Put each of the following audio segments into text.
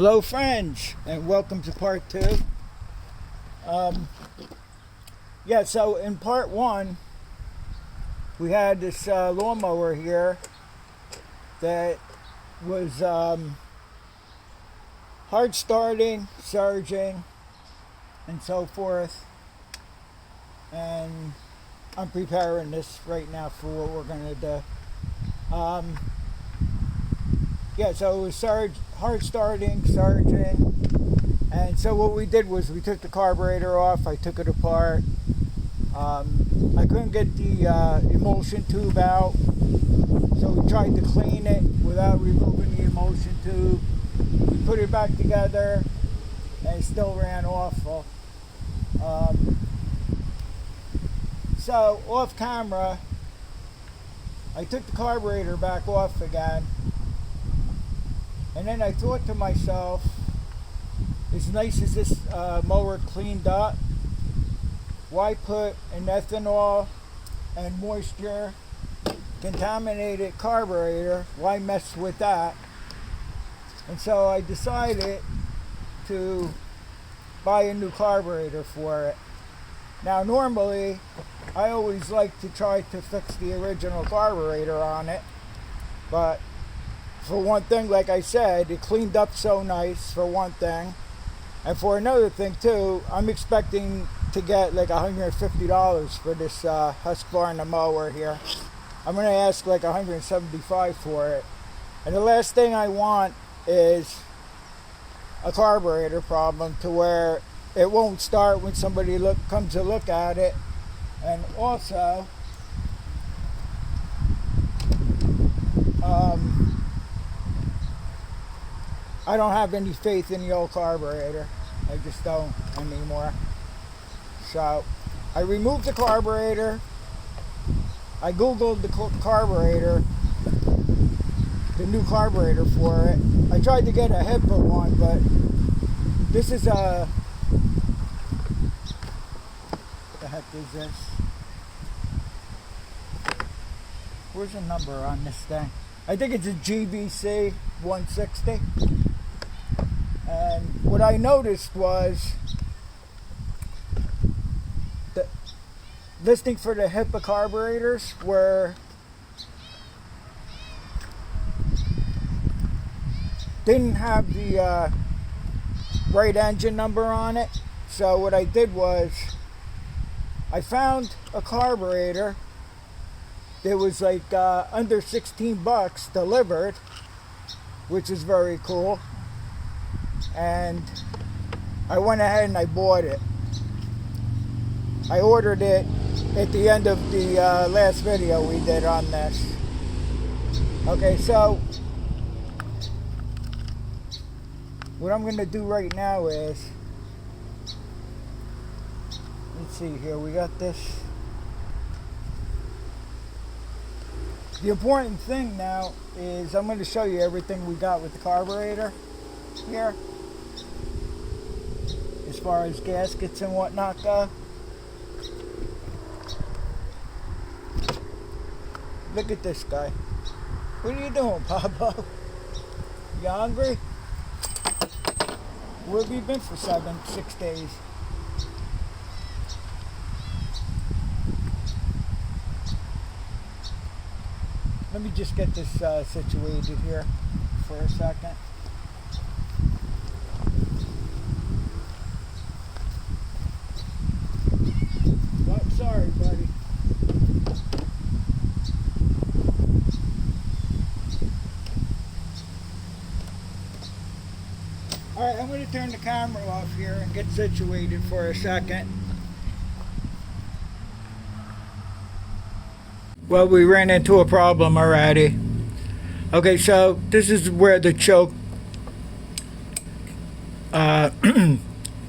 Hello friends, and welcome to part 2. So in part 1 we had this lawnmower here that was hard starting, surging, and so forth, and I'm preparing this right now for what we're going to do. So it was hard starting, surging, and so what we did was we took the carburetor off. I took it apart. I couldn't get the emulsion tube out, so we tried to clean it without removing the emulsion tube. We put it back together, and it still ran awful. So off camera, I took the carburetor back off again. And then I thought to myself, as nice as this mower cleaned up, why put an ethanol and moisture contaminated carburetor? Why mess with that? And so I decided to buy a new carburetor for it. Now normally, I always like to try to fix the original carburetor on it, but for one thing, like I said, it cleaned up so nice, for one thing. And for another thing too, I'm expecting to get like $150 for this Husqvarna Mower here. I'm going to ask like $175 for it. And the last thing I want is a carburetor problem to where it won't start when somebody comes to look at it. And also, I don't have any faith in the old carburetor. I just don't anymore. So I removed the carburetor. I googled the carburetor, the new carburetor for it. I tried to get a HIPAA one, but this is a, what the heck is this? Where's the number on this thing? I think it's a GBC 160. And what I noticed was the listing for the HIPAA carburetors didn't have the right engine number on it. So what I did was I found a carburetor that was like under 16 bucks delivered, which is very cool. And I went ahead and I bought it. I ordered it at the end of the last video we did on this. Okay, so what I'm going to do right now is, let's see here, we got this. The important thing now is I'm going to show you everything we got with the carburetor here, as far as gaskets and whatnot go. Look at this guy. What are you doing, Pablo? You hungry? Where have you been for 6 days? Let me just get this situated here for a second. Sorry, buddy. Alright, I'm going to turn the camera off here and get situated for a second. Well, we ran into a problem already. Okay, so this is where the choke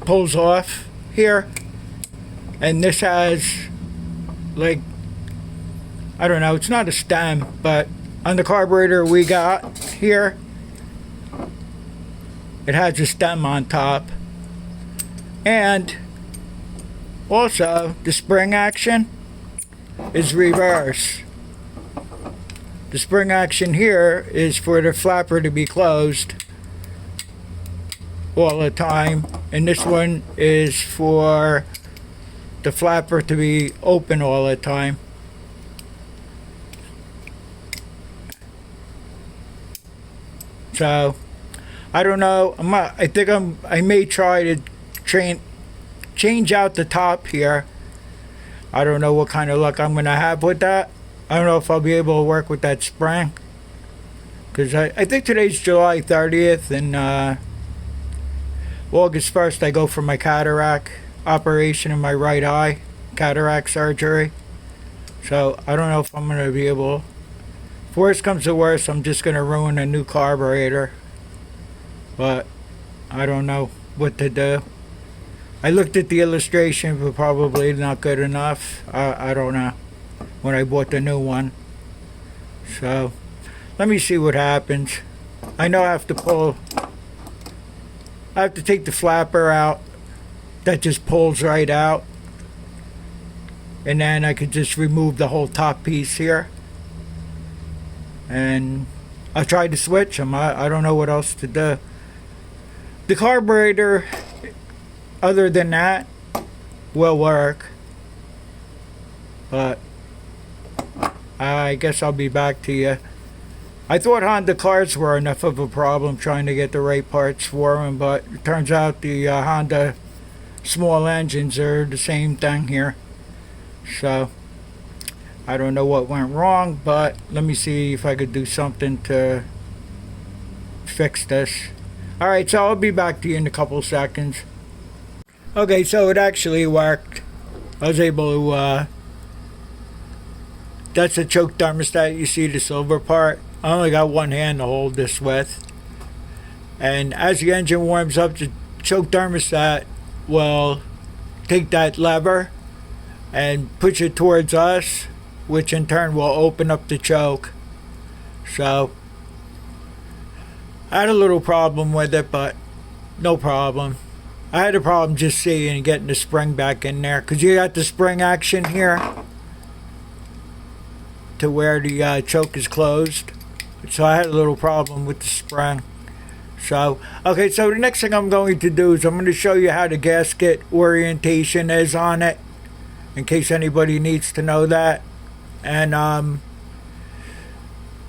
pulls off here. And this has, like, I don't know, it's not a stem, but on the carburetor we got here, it has a stem on top. And also, the spring action is reverse. The spring action here is for the flapper to be closed, all the time, and this one is for the flapper to be open all the time. So I don't know. I may try to change out the top here. I don't know what kind of luck I'm gonna have with that. I don't know if I'll be able to work with that spring, because I think today's July 30th, and August 1st I go for my cataract operation in my right eye, cataract surgery. So I don't know if I'm gonna be able. If worst comes to worst, I'm just gonna ruin a new carburetor. But I don't know what to do. I looked at the illustration, but probably not good enough. I don't know when I bought the new one. So let me see what happens. I know I have to take the flapper out. That just pulls right out. And then I could just remove the whole top piece here. And I tried to switch them. I don't know what else to do. The carburetor, other than that, will work. But I guess I'll be back to you. I thought Honda cars were enough of a problem trying to get the right parts for them, but it turns out the Honda small engines are the same thing here. So I don't know what went wrong, but let me see if I could do something to fix this. Alright, so I'll be back to you in a couple seconds. Okay, so it actually worked. I was able to that's the choke thermostat. You see the silver part. I only got one hand to hold this with, and as the engine warms up, the choke thermostat will take that lever and push it towards us, which in turn will open up the choke. So I had a little problem with it, but no problem. I had a problem just seeing and getting the spring back in there, because you got the spring action here to where the choke is closed. So I had a little problem with the spring. So, okay, so the next thing I'm going to do is I'm going to show you how the gasket orientation is on it, in case anybody needs to know that. And I'll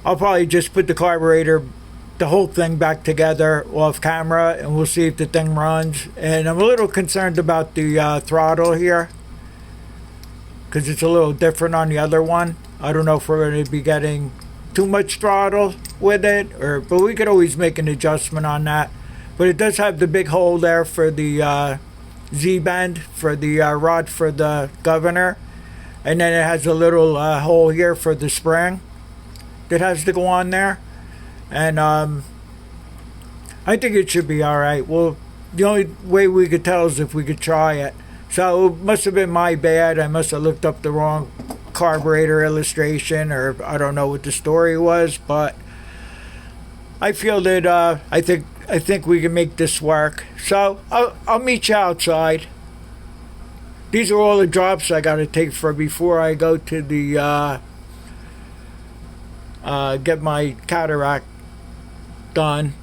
probably just put the carburetor, the whole thing back together off camera, and we'll see if the thing runs. And I'm a little concerned about the throttle here, because it's a little different on the other one. I don't know if we're going to be getting too much throttle with it, but we could always make an adjustment on that. But it does have the big hole there for the Z-bend, for the rod for the governor, and then it has a little hole here for the spring that has to go on there. And I think it should be alright. Well, the only way we could tell is if we could try it. So it must have been my bad. I must have looked up the wrong carburetor illustration, or I don't know what the story was, but I feel that I think we can make this work. So I'll meet you outside. These are all the drops I got to take for before I go to the get my cataract done.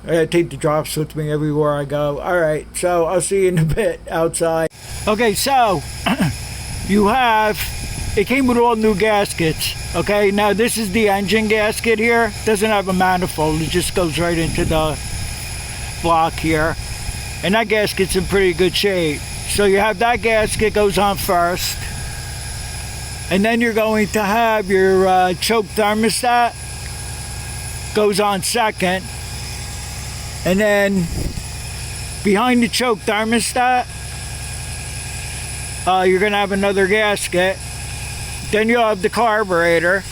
I gotta take the drops with me everywhere I go. Alright, so I'll see you in a bit outside. Okay, so it came with all new gaskets. Okay, now this is the engine gasket here. Doesn't have a manifold, it just goes right into the block here. And that gasket's in pretty good shape. So you have that gasket goes on first. And then you're going to have your choke thermostat goes on second. And then behind the choke thermostat, you're going to have another gasket. Then you'll have the carburetor.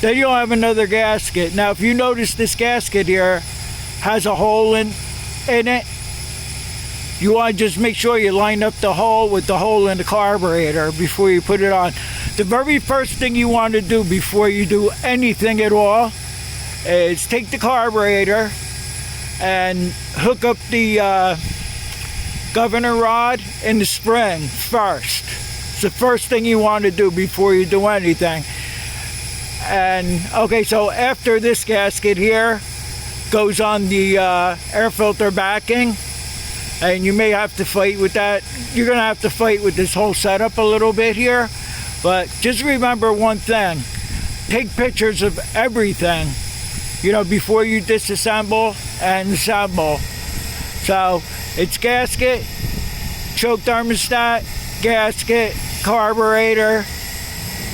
Then you'll have another gasket. Now, if you notice, this gasket here has a hole in it. You want to just make sure you line up the hole with the hole in the carburetor before you put it on. The very first thing you want to do before you do anything at all is take the carburetor and hook up the governor rod and the spring first. It's the first thing you want to do before you do anything. And okay, so after this gasket here goes on the air filter backing, and you may have to fight with that. You're gonna have to fight with this whole setup a little bit here, but just remember one thing: take pictures of everything, you know, before you disassemble and assemble. So it's gasket, choke thermostat, gasket, carburetor,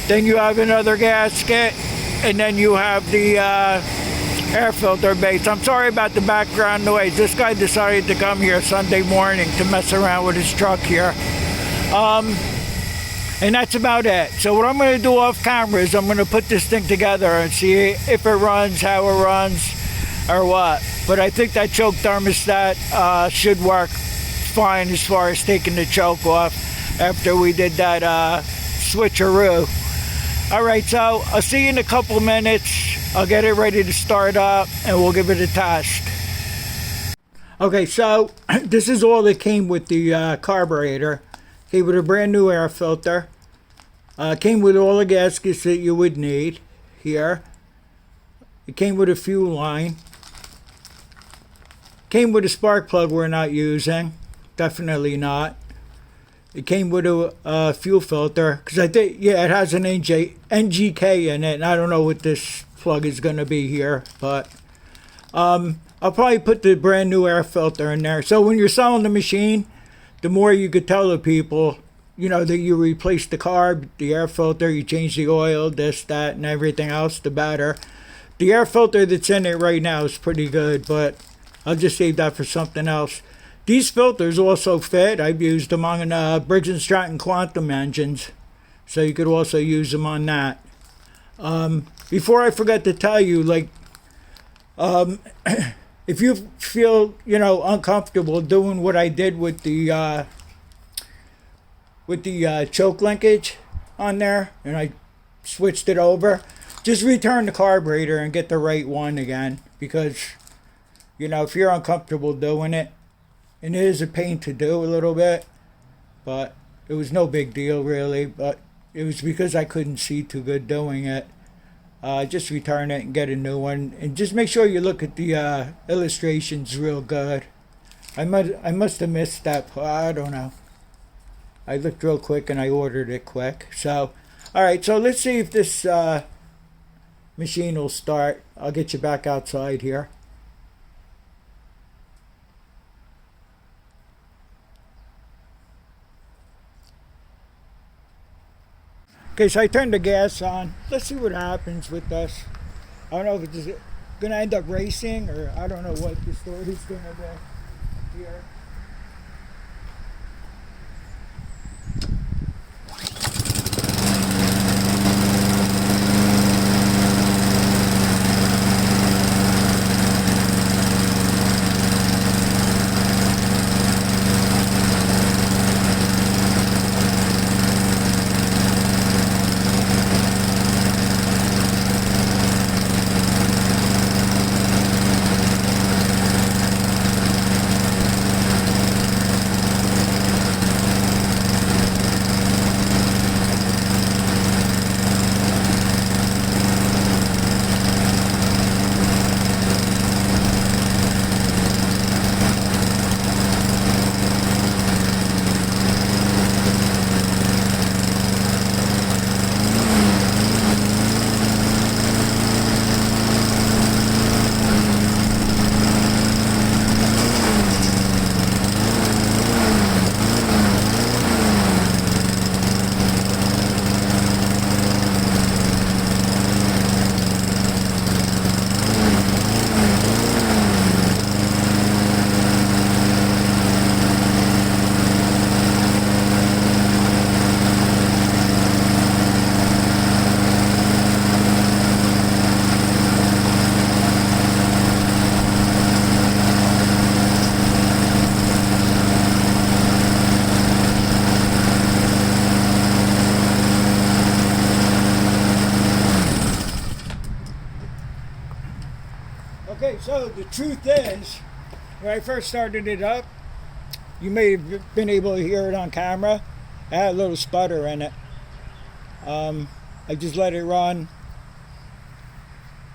then you have another gasket, and then you have the air filter base. I'm sorry about the background noise. This guy decided to come here Sunday morning to mess around with his truck here. And that's about it. So what I'm going to do off camera is I'm going to put this thing together and see if it runs, how it runs, or what. But I think that choke thermostat should work fine as far as taking the choke off after we did that switcheroo. Alright, so I'll see you in a couple minutes. I'll get it ready to start up and we'll give it a test. Okay, so this is all that came with the carburetor. Came with a brand new air filter. Came with all the gaskets that you would need here. It came with a fuel line. Came with a spark plug we're not using. Definitely not. It came with a fuel filter, because I think, yeah, it has an NGK in it, and I don't know what this plug is going to be here, but I'll probably put the brand new air filter in there. So when you're selling the machine, the more you could tell the people, you know, that you replace the carb, the air filter, you change the oil, this, that, and everything else, the better. The air filter that's in it right now is pretty good, but I'll just save that for something else. These filters also fit. I've used them on Briggs & Stratton Quantum engines, so you could also use them on that. Before I forget to tell you, like, if you feel, you know, uncomfortable doing what I did with the choke linkage on there, and I switched it over, just return the carburetor and get the right one again, because, you know, if you're uncomfortable doing it, and it is a pain to do a little bit, but it was no big deal really, but it was because I couldn't see too good doing it. Just return it and get a new one, and just make sure you look at the illustrations real good. I must have missed that part. I don't know. I looked real quick and I ordered it quick. So, alright, so let's see if this machine will start. I'll get you back outside here. Okay, so I turned the gas on. Let's see what happens with this. I don't know if it's going to end up racing, or I don't know what the story's going to be here. Okay, so the truth is, when I first started it up, you may have been able to hear it on camera. I had a little sputter in it. I just let it run.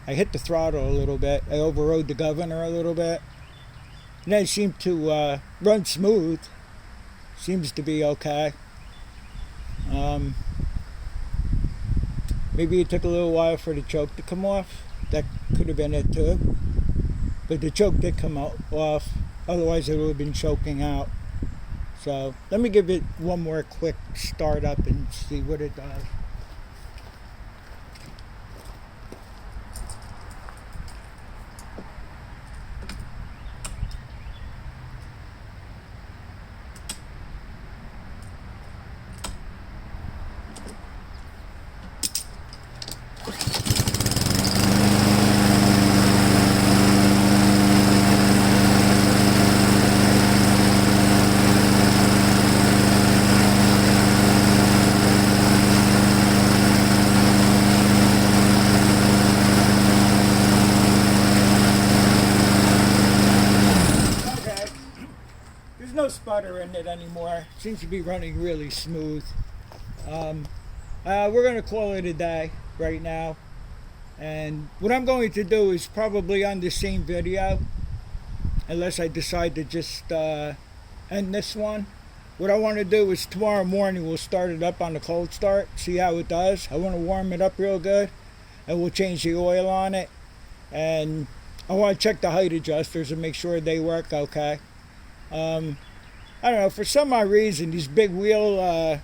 I hit the throttle a little bit. I overrode the governor a little bit. And they seem to run smooth. Seems to be okay. Maybe it took a little while for the choke to come off. That could have been it too. But the choke did come off. Otherwise it would have been choking out. So let me give it one more quick start up and see what it does. No sputter in it anymore. Seems to be running really smooth. We're going to call it a day right now. And what I'm going to do is probably on the same video, unless I decide to just end this one. What I want to do is tomorrow morning we'll start it up on the cold start, see how it does. I want to warm it up real good, and we'll change the oil on it. And I want to check the height adjusters and make sure they work okay. I don't know, for some odd reason, these big wheel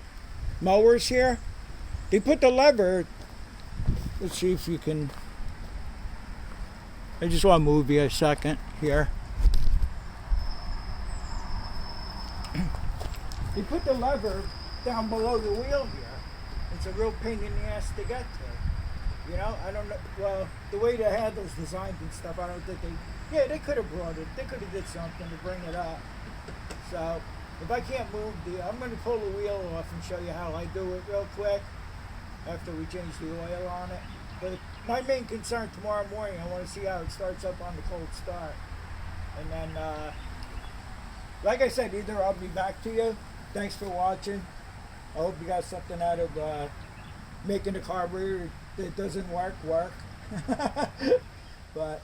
mowers here, they put the lever, let's see if you can, I just want to move you a second here. They put the lever down below the wheel here. It's a real pain in the ass to get to. You know, I don't know, well, the way the handle's designed and stuff, I don't think they could have brought it, they could have did something to bring it up. So, if I can't move I'm going to pull the wheel off and show you how I do it real quick after we change the oil on it. But my main concern tomorrow morning, I want to see how it starts up on the cold start. And then, like I said, either I'll be back to you. Thanks for watching. I hope you got something out of making the carburetor that doesn't work. But,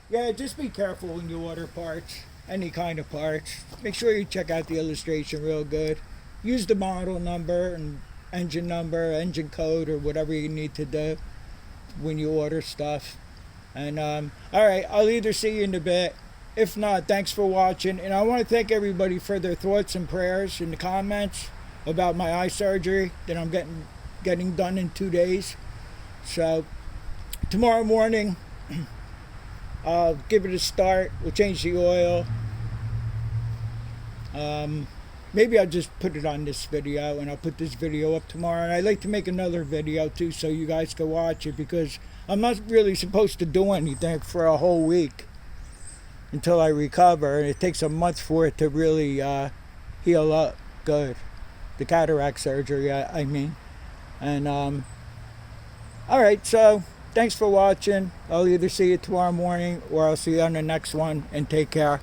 yeah, just be careful when you order parts, any kind of parts. Make sure you check out the illustration real good. Use the model number and engine number, engine code, or whatever you need to do when you order stuff. And, alright, I'll either see you in a bit. If not, thanks for watching. And I want to thank everybody for their thoughts and prayers in the comments about my eye surgery that I'm getting done in 2 days. So, tomorrow morning, I'll give it a start. We'll change the oil. Maybe I'll just put it on this video, and I'll put this video up tomorrow. And I'd like to make another video too, so you guys can watch it, because I'm not really supposed to do anything for a whole week until I recover. And it takes a month for it to really heal up good. The cataract surgery, I mean. And alright, so thanks for watching. I'll either see you tomorrow morning or I'll see you on the next one, and take care.